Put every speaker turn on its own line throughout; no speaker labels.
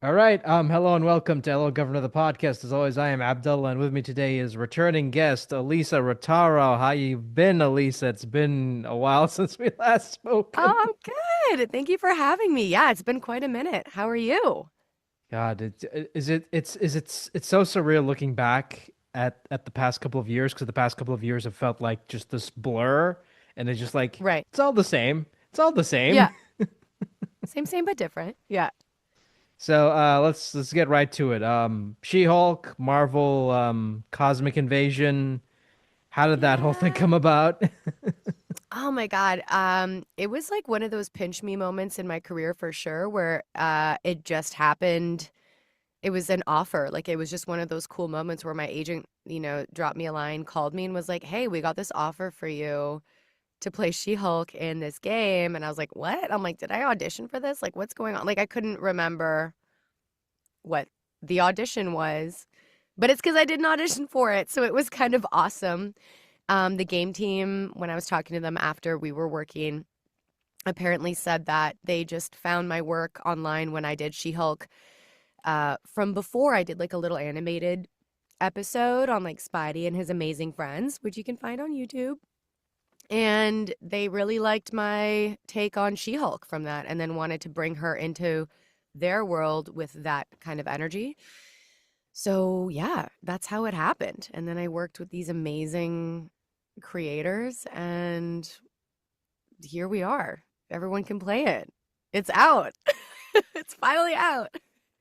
All right. Hello and welcome to Hello Governor the podcast. As always, I am Abdullah, and with me today is returning guest Elysia Rotaru. How you been, Elysia? It's been a while since we last spoken.
Oh, I'm good. Thank you for having me. Yeah, it's been quite a minute. How are you?
God, it's so surreal looking back at the past couple of years because the past couple of years have felt like just this blur, and it's just like
Right.
it's all the same. It's all the same.
Yeah. Same, but different. Yeah.
So let's get right to it. She-Hulk, Marvel, Cosmic Invasion. How did that whole thing
Yeah.
come about?
Oh my God. It was like one of those pinch me moments in my career for sure, where it just happened. It was an offer. Like it was just one of those cool moments where my agent, dropped me a line, called me and was like, "Hey, we got this offer for you to play She-Hulk in this game." And I was like, "What?" I'm like, "Did I audition for this? Like, what's going on?" Like I couldn't remember what the audition was, but it's because I didn't audition for it. So it was kind of awesome. The game team, when I was talking to them after we were working, apparently said that they just found my work online when I did She Hulk. From before, I did like a little animated episode on like Spidey and his amazing friends, which you can find on YouTube. And they really liked my take on She Hulk from that and then wanted to bring her into their world with that kind of energy. So, yeah, that's how it happened. And then I worked with these amazing creators, and here we are. Everyone can play it. It's out. It's finally out.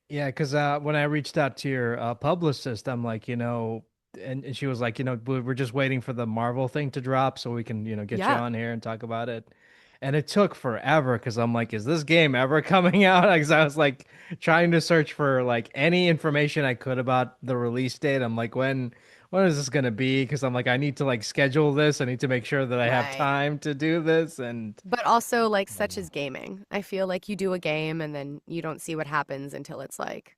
Yeah, because when I reached out to your publicist, I'm like, and she was like, we're just waiting for the Marvel thing to drop so we can, get you
Yeah,
on here and talk about it. And it took forever because I'm like, is this game ever coming out? Because I was like trying to search for like any information I could about the release date. I'm like, when is this gonna be? Because I'm like, I need to like schedule this. I need to make sure that I have
right.
time to do this. And
But also, like, such as gaming. I feel like you do a game and then you don't see what happens until it's like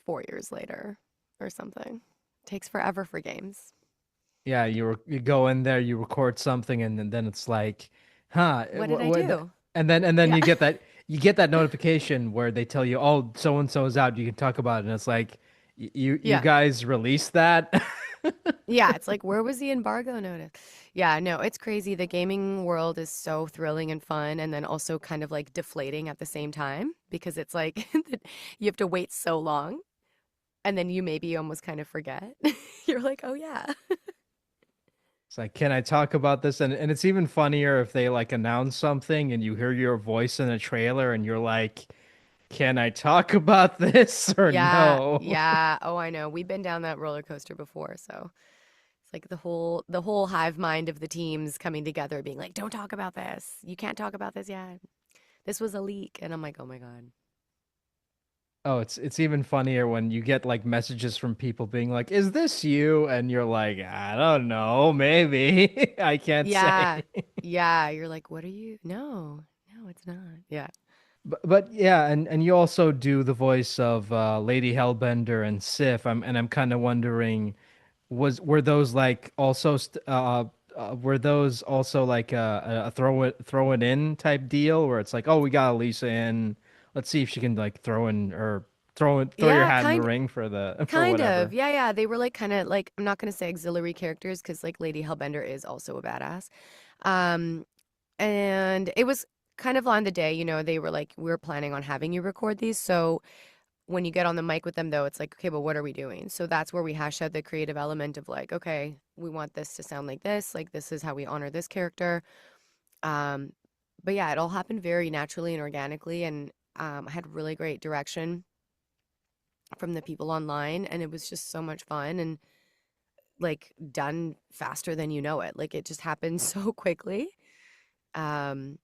4 years later or something. Takes forever for games.
yeah, you go in there, you record something, and then it's like, huh,
What did I do?
and then
Yeah.
you get that notification where they tell you, oh, so and so is out, you can talk about it, and it's like, you
Yeah.
guys released that.
Yeah, it's like, where was the embargo notice? Yeah, no, it's crazy. The gaming world is so thrilling and fun, and then also kind of like deflating at the same time because it's like you have to wait so long, and then you maybe almost kind of forget. You're like, oh, yeah.
It's like, can I talk about this? And it's even funnier if they like announce something and you hear your voice in a trailer and you're like, can I talk about this or
Yeah,
no?
yeah. Oh, I know. We've been down that roller coaster before, so it's like the whole hive mind of the teams coming together, being like, "Don't talk about this. You can't talk about this yet. This was a leak." And I'm like, "Oh my God."
Oh, it's even funnier when you get like messages from people being like, "Is this you?" And you're like, "I don't know, maybe." I can't say.
Yeah. Yeah. You're like, what are you? No, no, it's not. Yeah.
But yeah, and you also do the voice of Lady Hellbender and Sif. I'm kind of wondering, were those like also were those also like a throw it in type deal where it's like, oh, we got Elysia in, let's see if she can like throw your
Yeah,
hat in the ring for the for
kind of.
whatever.
Yeah, yeah. They were like kind of like, I'm not gonna say auxiliary characters because like Lady Hellbender is also a badass. Um, and it was kind of on the day, they were like, we're planning on having you record these. So when you get on the mic with them, though, it's like, okay, but what are we doing? So that's where we hash out the creative element of like, okay, we want this to sound like this. Like, this is how we honor this character. Um, but yeah, it all happened very naturally and organically. And I had really great direction from the people online. And it was just so much fun and like done faster than you know it. Like, it just happened so quickly. Um,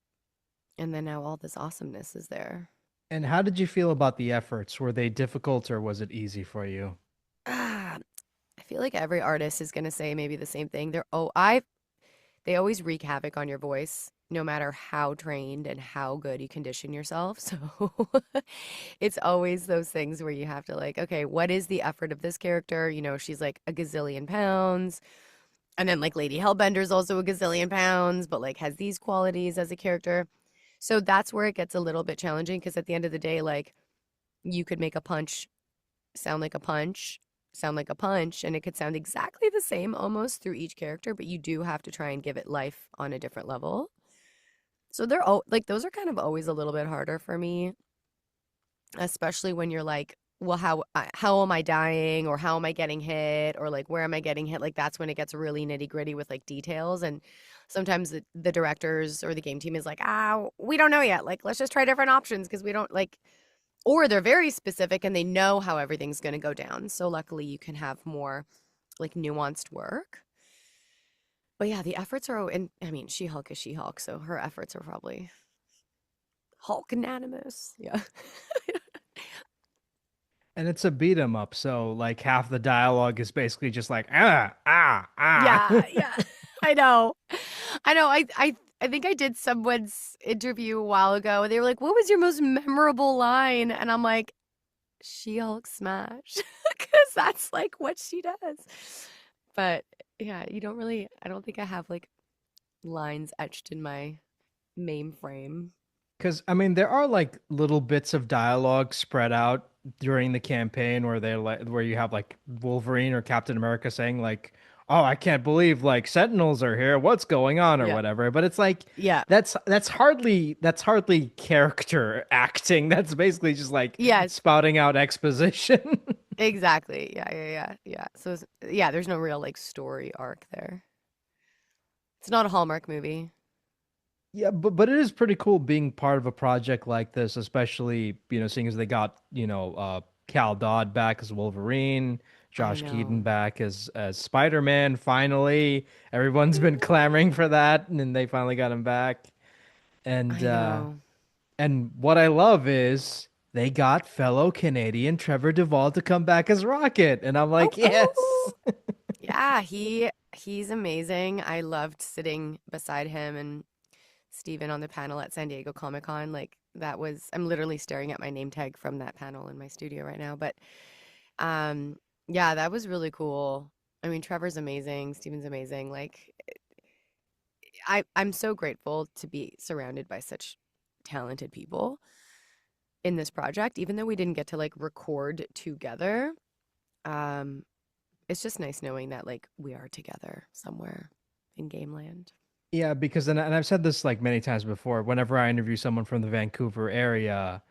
and then now all this awesomeness is there.
And how did you feel about the efforts? Were they difficult or was it easy for you?
Ah, I feel like every artist is gonna say maybe the same thing. They always wreak havoc on your voice, no matter how trained and how good you condition yourself. So it's always those things where you have to like, okay, what is the effort of this character? She's like a gazillion pounds. And then like Lady Hellbender's also a gazillion pounds, but like has these qualities as a character. So that's where it gets a little bit challenging because at the end of the day, like you could make a punch sound like a punch, sound like a punch, and it could sound exactly the same almost through each character, but you do have to try and give it life on a different level. So they're all like those are kind of always a little bit harder for me, especially when you're like, well, how am I dying, or how am I getting hit, or like where am I getting hit? Like that's when it gets really nitty gritty with like details. And sometimes the directors or the game team is like, we don't know yet. Like let's just try different options because we don't like, or they're very specific and they know how everything's going to go down. So luckily you can have more like nuanced work. But yeah, the efforts are, and I mean, She-Hulk is She-Hulk, so her efforts are probably Hulk anonymous. Yeah.
And it's a beat 'em up, so like half the dialogue is basically just like ah ah ah.
Yeah, yeah. I know. I know. I think I did someone's interview a while ago and they were like, "What was your most memorable line?" And I'm like, "She-Hulk smash." Cuz that's like what she does. But yeah, you don't really I don't think I have like lines etched in my mainframe.
Because I mean, there are like little bits of dialogue spread out during the campaign where they're like, where you have like Wolverine or Captain America saying like, "Oh, I can't believe like Sentinels are here. What's going on?" or
Yeah.
whatever. But it's like
Yeah.
that's hardly character acting. That's basically just like
Yes,
spouting out exposition.
exactly. Yeah, yeah, yeah. Yeah. So yeah, there's no real like story arc there. It's not a Hallmark movie.
Yeah, but it is pretty cool being part of a project like this, especially, seeing as they got, Cal Dodd back as Wolverine,
I
Josh Keaton
know.
back as Spider-Man finally. Everyone's
I
been
know.
clamoring for that, and then they finally got him back. And
I know.
what I love is they got fellow Canadian Trevor Duvall to come back as Rocket, and I'm
Oh,
like, yes.
oh. Yeah, he's amazing. I loved sitting beside him and Steven on the panel at San Diego Comic-Con. Like that was I'm literally staring at my name tag from that panel in my studio right now. But um yeah, that was really cool. I mean, Trevor's amazing, Steven's amazing. Like I'm so grateful to be surrounded by such talented people in this project, even though we didn't get to like record together. Um, it's just nice knowing that like we are together somewhere in game land.
Yeah, because and I've said this like many times before, whenever I interview someone from the Vancouver area,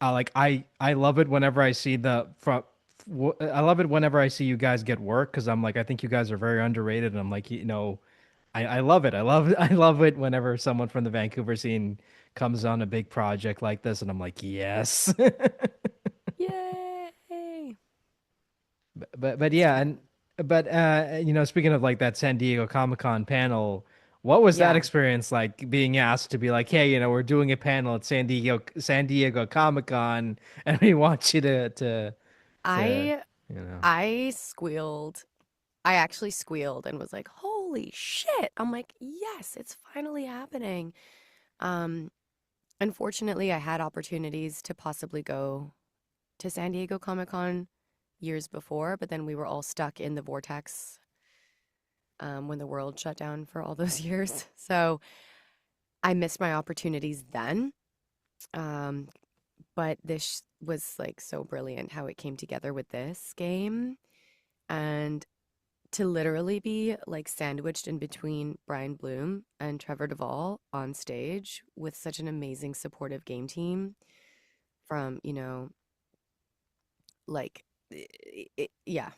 I love it whenever I see I love it whenever I see you guys get work because I'm like I think you guys are very underrated and I'm like I love it. I love it whenever someone from the Vancouver scene comes on a big project like this and I'm like yes.
Yay!
But
It's
yeah,
true.
and but speaking of like that San Diego Comic-Con panel, what was that
Yeah.
experience like being asked to be like, hey, we're doing a panel at San Diego Comic-Con and we want you to
I
you know.
I squealed. I actually squealed and was like, "Holy shit." I'm like, "Yes, it's finally happening." Um, Unfortunately, I had opportunities to possibly go to San Diego Comic-Con years before, but then we were all stuck in the vortex when the world shut down for all those years. So I missed my opportunities then. Um, but this was like so brilliant how it came together with this game. And to literally be like sandwiched in between Brian Bloom and Trevor Duvall on stage with such an amazing supportive game team from, like yeah,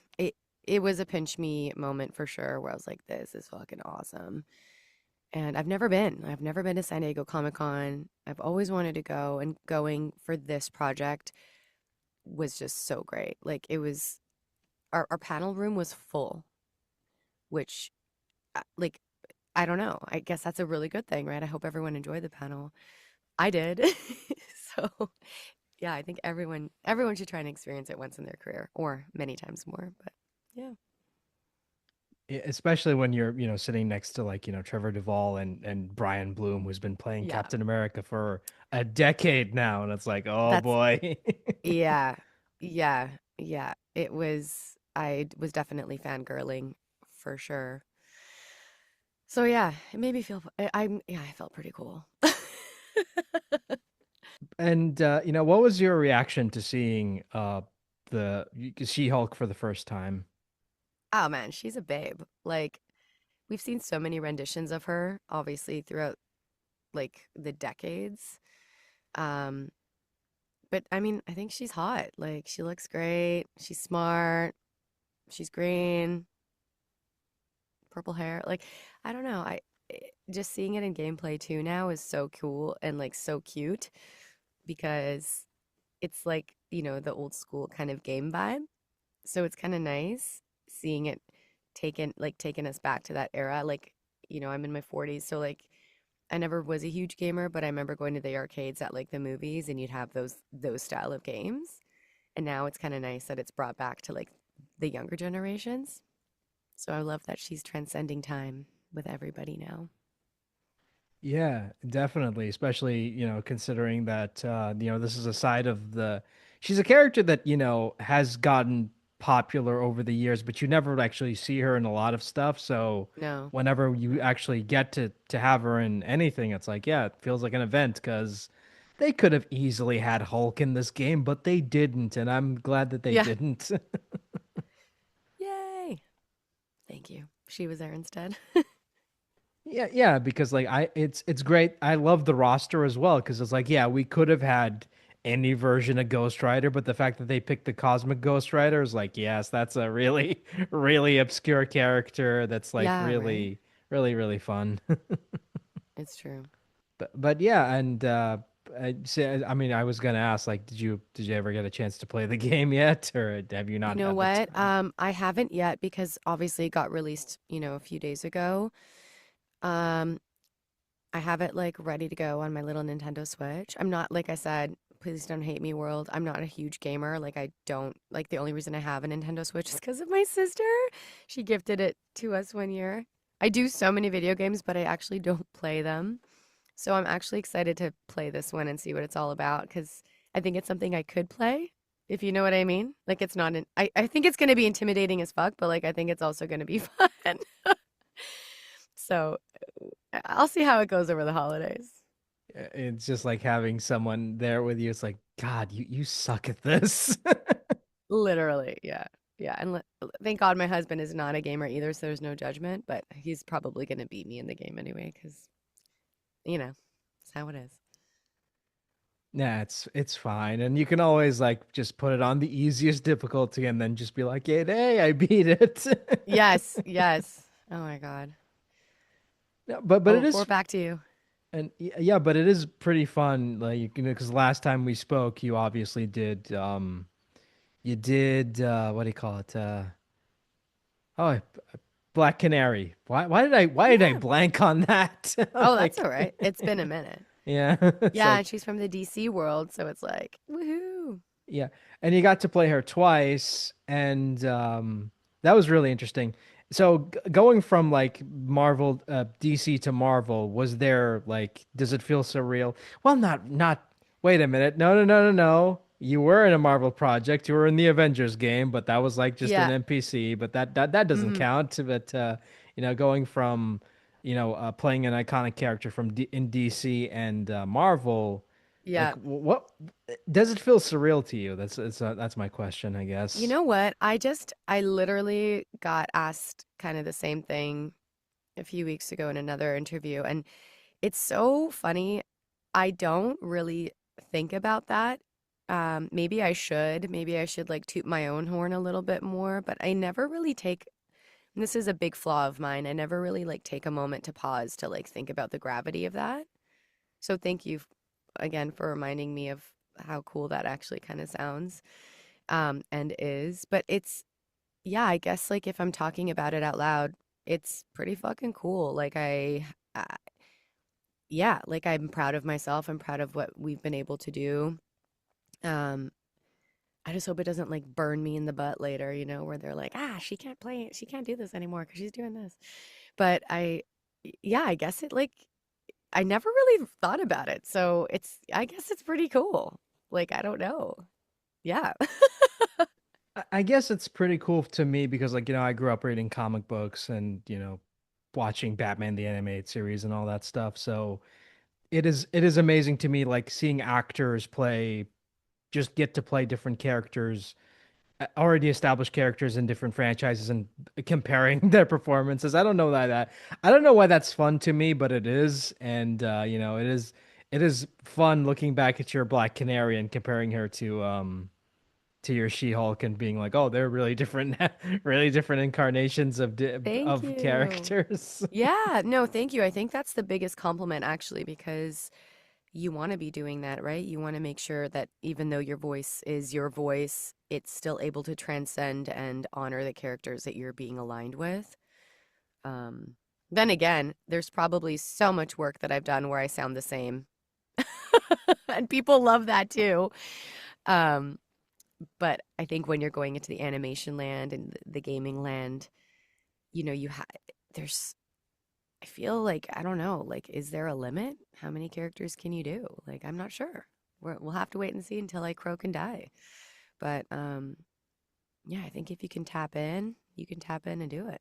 it was a pinch me moment for sure where I was like, this is fucking awesome. And I've never been to San Diego Comic Con. I've always wanted to go, and going for this project was just so great. Like it was, our panel room was full, which, like, I don't know. I guess that's a really good thing, right? I hope everyone enjoyed the panel. I did. So yeah, I think everyone should try and experience it once in their career or many times more. But yeah.
Especially when you're, sitting next to like, Trevor Duvall and Brian Bloom, who's been playing
Yeah.
Captain America for a decade now, and it's like, oh
That's
boy.
yeah. Yeah. Yeah. I was definitely fangirling for sure. So yeah, it made me feel I felt pretty cool.
And what was your reaction to seeing the She-Hulk for the first time?
Oh man, she's a babe. Like we've seen so many renditions of her, obviously throughout like the decades. Um, but I mean, I think she's hot. Like she looks great. She's smart. She's green, purple hair. Like I don't know. Just seeing it in gameplay too now is so cool and like so cute because it's like, the old school kind of game vibe. So it's kind of nice seeing it taken us back to that era. Like, I'm in my 40s, so like I never was a huge gamer, but I remember going to the arcades at like the movies and you'd have those style of games. And now it's kind of nice that it's brought back to like the younger generations. So I love that she's transcending time with everybody now.
Yeah, definitely. Especially, considering that this is a side of the she's a character that, has gotten popular over the years, but you never actually see her in a lot of stuff. So
No.
whenever you actually get to have her in anything, it's like, yeah, it feels like an event because they could have easily had Hulk in this game, but they didn't, and I'm glad that they
Yeah.
didn't.
Yay. Thank you. She was there instead.
Yeah, yeah, because like it's great. I love the roster as well because it's like, yeah, we could have had any version of Ghost Rider, but the fact that they picked the Cosmic Ghost Rider is like, yes, that's a really, really obscure character that's like
Yeah, right?
really, really, really fun.
It's true.
But yeah, and I mean, I was gonna ask, like, did you ever get a chance to play the game yet, or have you
You
not
know
had the
what?
time?
I haven't yet because obviously it got released, a few days ago. Um, I have it like ready to go on my little Nintendo Switch. I'm not, like I said, please don't hate me, world. I'm not a huge gamer. Like, I don't, like, the only reason I have a Nintendo Switch is because of my sister. She gifted it to us one year. I do so many video games, but I actually don't play them. So I'm actually excited to play this one and see what it's all about because I think it's something I could play, if you know what I mean. Like, it's not I think it's going to be intimidating as fuck, but like, I think it's also going to be fun. So I'll see how it goes over the holidays.
It's just like having someone there with you. It's like, God, you suck at this.
Literally, yeah. Yeah, and thank God my husband is not a gamer either, so there's no judgment, but he's probably going to beat me in the game anyway cuz it's how it is.
Nah, it's fine. And you can always like just put it on the easiest difficulty and then just be like, hey, I beat it."
Yes, yes. Oh my God.
No, but
Oh,
it
we're
is
back to you.
and yeah, but it is pretty fun. Like, because last time we spoke, you obviously did you did what do you call it? Oh, Black Canary. Why did I
Yeah.
blank on that?
Oh, that's
Like
all right. It's been a minute.
yeah, it's
Yeah,
like
and she's from the DC world, so it's like, woohoo.
yeah, and you got to play her twice, and that was really interesting. So going from like Marvel, DC to Marvel, was there like, does it feel surreal? Well, not. Wait a minute, no, no, no, no, no. You were in a Marvel project. You were in the Avengers game, but that was like just an
Yeah.
NPC. But that doesn't
Hmm.
count. But going from playing an iconic character in DC and Marvel, like
Yeah.
what does it feel surreal to you? That's my question, I
You
guess.
know what? I literally got asked kind of the same thing a few weeks ago in another interview, and it's so funny. I don't really think about that. Maybe I should. Maybe I should like toot my own horn a little bit more, but I never really take, and this is a big flaw of mine. I never really like take a moment to pause to like think about the gravity of that. So thank you again for reminding me of how cool that actually kind of sounds and is. But it's, yeah, I guess like if I'm talking about it out loud, it's pretty fucking cool. Like uh, yeah, like I'm proud of myself. I'm proud of what we've been able to do. Um, I just hope it doesn't like burn me in the butt later, where they're like, she can't play it. She can't do this anymore because she's doing this. But yeah, I guess it like, I never really thought about it. So I guess it's pretty cool. Like, I don't know. Yeah.
I guess it's pretty cool to me because like I grew up reading comic books and watching Batman the animated series and all that stuff. So it is amazing to me like seeing actors play just get to play different characters, already established characters in different franchises and comparing their performances. I don't know why that's fun to me, but it is. And it is fun looking back at your Black Canary and comparing her to your She-Hulk and being like, "Oh, they're really different really different incarnations
Thank
of
you.
characters."
Yeah, no, thank you. I think that's the biggest compliment actually, because you want to be doing that, right? You want to make sure that even though your voice is your voice, it's still able to transcend and honor the characters that you're being aligned with. Um, then again, there's probably so much work that I've done where I sound the same, and people love that too. Um, but I think when you're going into the animation land and the gaming land, you have there's I feel like I don't know, like is there a limit? How many characters can you do? Like I'm not sure. We'll have to wait and see until I croak and die. But yeah, I think if you can tap in, you can tap in and do it.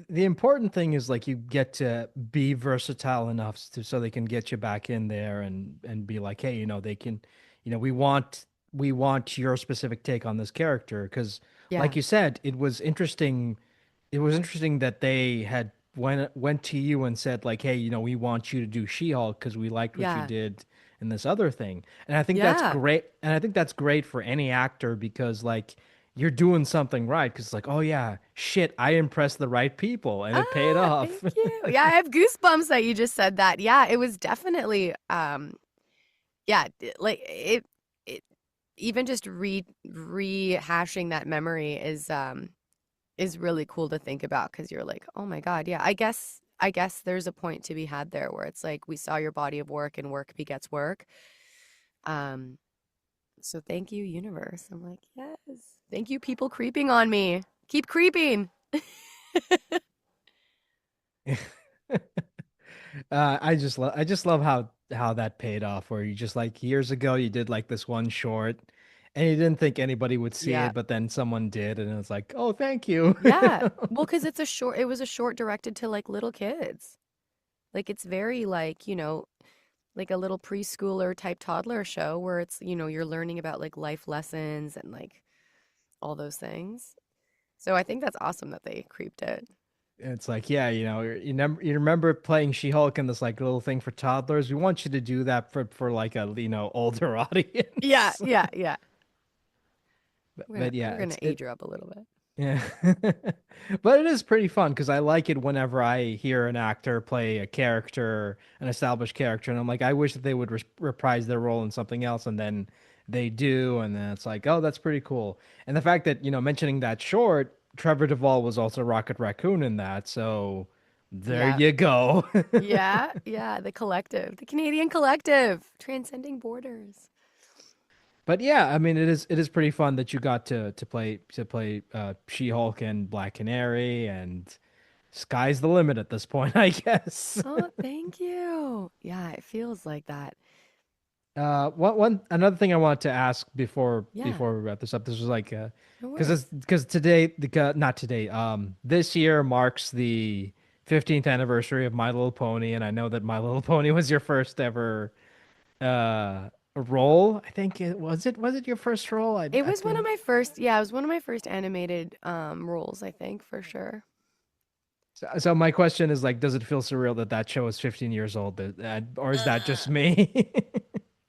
The important thing is like you get to be versatile enough so they can get you back in there and be like, hey, they can, we want your specific take on this character because, like
Yeah.
you said, it was interesting that they had went to you and said like, hey, we want you to do She-Hulk because we liked what you
Yeah.
did in this other thing. And I think that's
Yeah.
great. And I think that's great for any actor because like you're doing something right because it's like, oh yeah, shit, I impressed the right people and it paid
Ah, thank
off.
you. Yeah, I have goosebumps that you just said that. Yeah, it was definitely yeah, like it even just rehashing that memory is really cool to think about because you're like, oh my God, yeah, I guess there's a point to be had there where it's like we saw your body of work and work begets work. Um, so thank you, universe. I'm like, yes. Thank you, people creeping on me. Keep creeping.
I just love how that paid off. Where you just like years ago you did like this one short, and you didn't think anybody would see
Yeah.
it, but then someone did, and it's like, oh, thank you.
Yeah. Well, because it was a short directed to like little kids. Like it's very like, like a little preschooler type toddler show where it's, you're learning about like life lessons and like all those things. So I think that's awesome that they creeped it.
It's like, yeah, you remember playing She-Hulk in this like little thing for toddlers. We want you to do that for like a older
Yeah,
audience.
yeah, yeah.
But,
We're gonna
but yeah,
we're gonna age her up a little bit.
yeah. But it is pretty fun because I like it whenever I hear an actor play a character, an established character, and I'm like, I wish that they would reprise their role in something else, and then they do, and then it's like, oh, that's pretty cool. And the fact that, mentioning that short, Trevor Duvall was also Rocket Raccoon in that, so there
Yeah,
you go.
yeah, yeah. The collective, the Canadian collective, transcending borders.
But yeah, I mean, it is pretty fun that you got to play She-Hulk and Black Canary, and sky's the limit at this point, I guess.
Oh, thank you. Yeah, it feels like that.
One another thing I wanted to ask before
Yeah,
before we wrap this up. This was like,
no
because
worries.
today, not today. This year marks the 15th anniversary of My Little Pony, and I know that My Little Pony was your first ever role. I think was it your first role? I
It
I
was one of
think.
my first, yeah, it was one of my first animated roles, I think, for sure.
So my question is like, does it feel surreal that that show is 15 years old, or is that just
Uh,
me?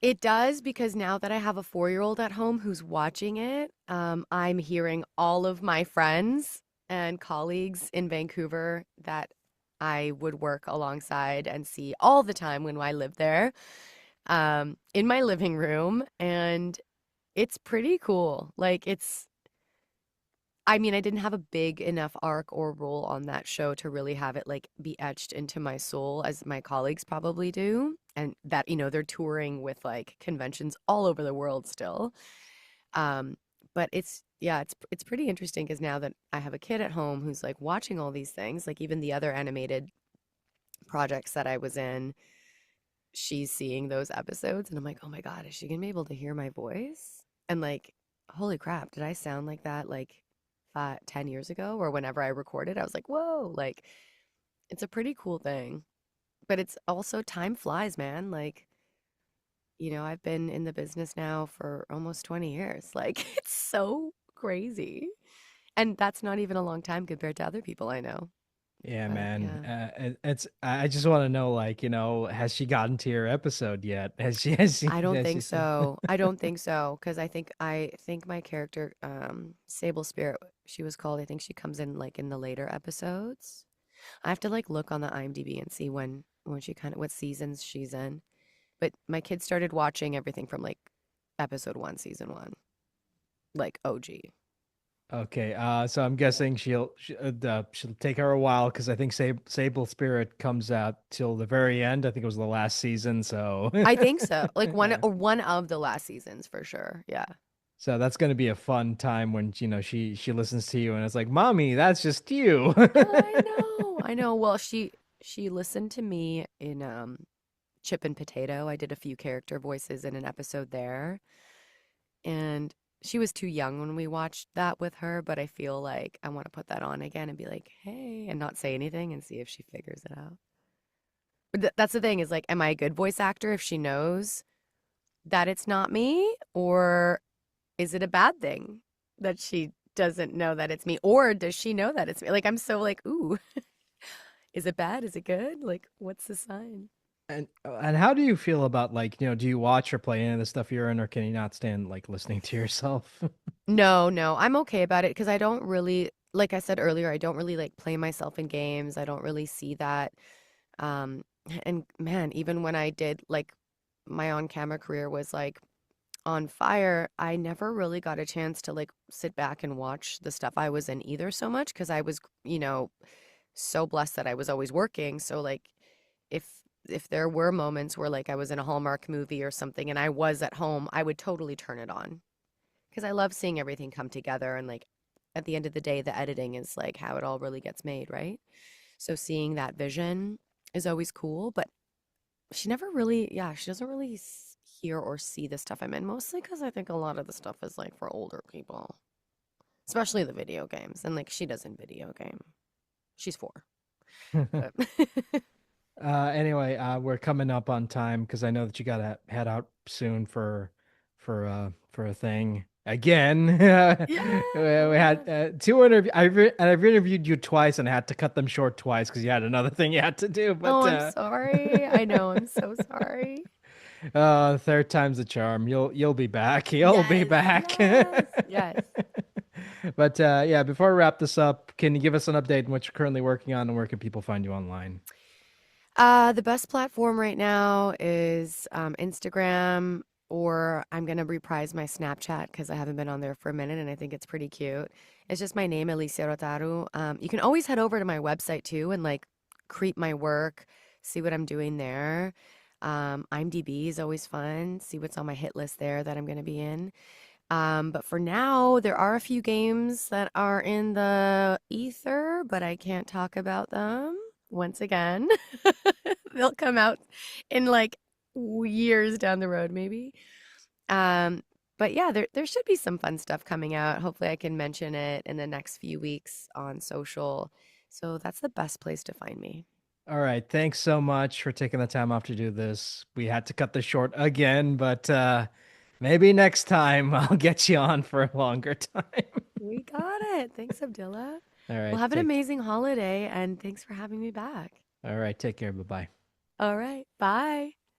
It does because now that I have a 4-year-old at home who's watching it, I'm hearing all of my friends and colleagues in Vancouver that I would work alongside and see all the time when I lived there, in my living room, and it's pretty cool. Like I mean, I didn't have a big enough arc or role on that show to really have it like be etched into my soul as my colleagues probably do. And that, they're touring with like conventions all over the world still. Um, but yeah, it's pretty interesting because now that I have a kid at home who's like watching all these things, like even the other animated projects that I was in, she's seeing those episodes and I'm like, "Oh my God, is she gonna be able to hear my voice?" And like, holy crap, did I sound like that like 10 years ago or whenever I recorded? I was like, whoa, like it's a pretty cool thing. But it's also time flies, man. Like, I've been in the business now for almost 20 years. Like, it's so crazy. And that's not even a long time compared to other people I know.
Yeah,
But
man.
yeah,
It's I just want to know, like, has she gotten to your episode yet?
I don't
Has she
think
said?
so. I don't think so because I think my character, Sable Spirit, she was called. I think she comes in like in the later episodes. I have to like look on the IMDb and see when she kind of what seasons she's in. But my kids started watching everything from like episode one, season one, like OG.
Okay, so I'm guessing she'll take her a while because I think Sable Spirit comes out till the very end. I think it was the last season, so
I think so. Like one
yeah.
or one of the last seasons for sure. Yeah.
So that's gonna be a fun time when she listens to you and it's like, "Mommy, that's just you."
I know. I know. Well, she listened to me in Chip and Potato. I did a few character voices in an episode there. And she was too young when we watched that with her, but I feel like I want to put that on again and be like, "Hey," and not say anything and see if she figures it out. But that's the thing is like, am I a good voice actor if she knows that it's not me? Or is it a bad thing that she doesn't know that it's me? Or does she know that it's me? Like, I'm so like, ooh, is it bad? Is it good? Like, what's the sign?
And how do you feel about, like, do you watch or play any of the stuff you're in, or can you not stand like listening to yourself?
No, no, I'm okay about it because I don't really, like I said earlier, I don't really like play myself in games. I don't really see that. Um, and man, even when I did like my on-camera career was like on fire, I never really got a chance to like sit back and watch the stuff I was in either so much because I was, so blessed that I was always working. So like if if there were moments where like I was in a Hallmark movie or something and I was at home, I would totally turn it on because I love seeing everything come together and like at the end of the day, the editing is like how it all really gets made, right? So seeing that vision is always cool, but she never really, yeah, she doesn't really hear or see the stuff I'm in, mostly because I think a lot of the stuff is like for older people, especially the video games. And like she doesn't video game. She's 4. But
Anyway, we're coming up on time because I know that you gotta head out soon for a thing again.
yeah,
We
oh
had
man.
two interview. I've interviewed you twice and I had to cut them short twice because you had another thing you had to do.
Oh,
But
I'm sorry. I know, I'm so sorry.
third time's the charm. You'll be back. You'll be
Yes,
back.
yes, yes.
But yeah, before we wrap this up, can you give us an update on what you're currently working on and where can people find you online?
The best platform right now is Instagram, or I'm gonna reprise my Snapchat because I haven't been on there for a minute and I think it's pretty cute. It's just my name, Elysia Rotaru. You can always head over to my website too and like creep my work, see what I'm doing there. IMDb is always fun. See what's on my hit list there that I'm gonna be in. But for now, there are a few games that are in the ether, but I can't talk about them once again. They'll come out in like years down the road, maybe. Um, but yeah, there should be some fun stuff coming out. Hopefully, I can mention it in the next few weeks on social. So that's the best place to find me.
All right. Thanks so much for taking the time off to do this. We had to cut this short again, but maybe next time I'll get you on for a longer time.
We got it. Thanks, Abdullah.
All
Well,
right.
have an amazing holiday and thanks for having me back.
All right. Take care. Bye-bye.
All right. Bye.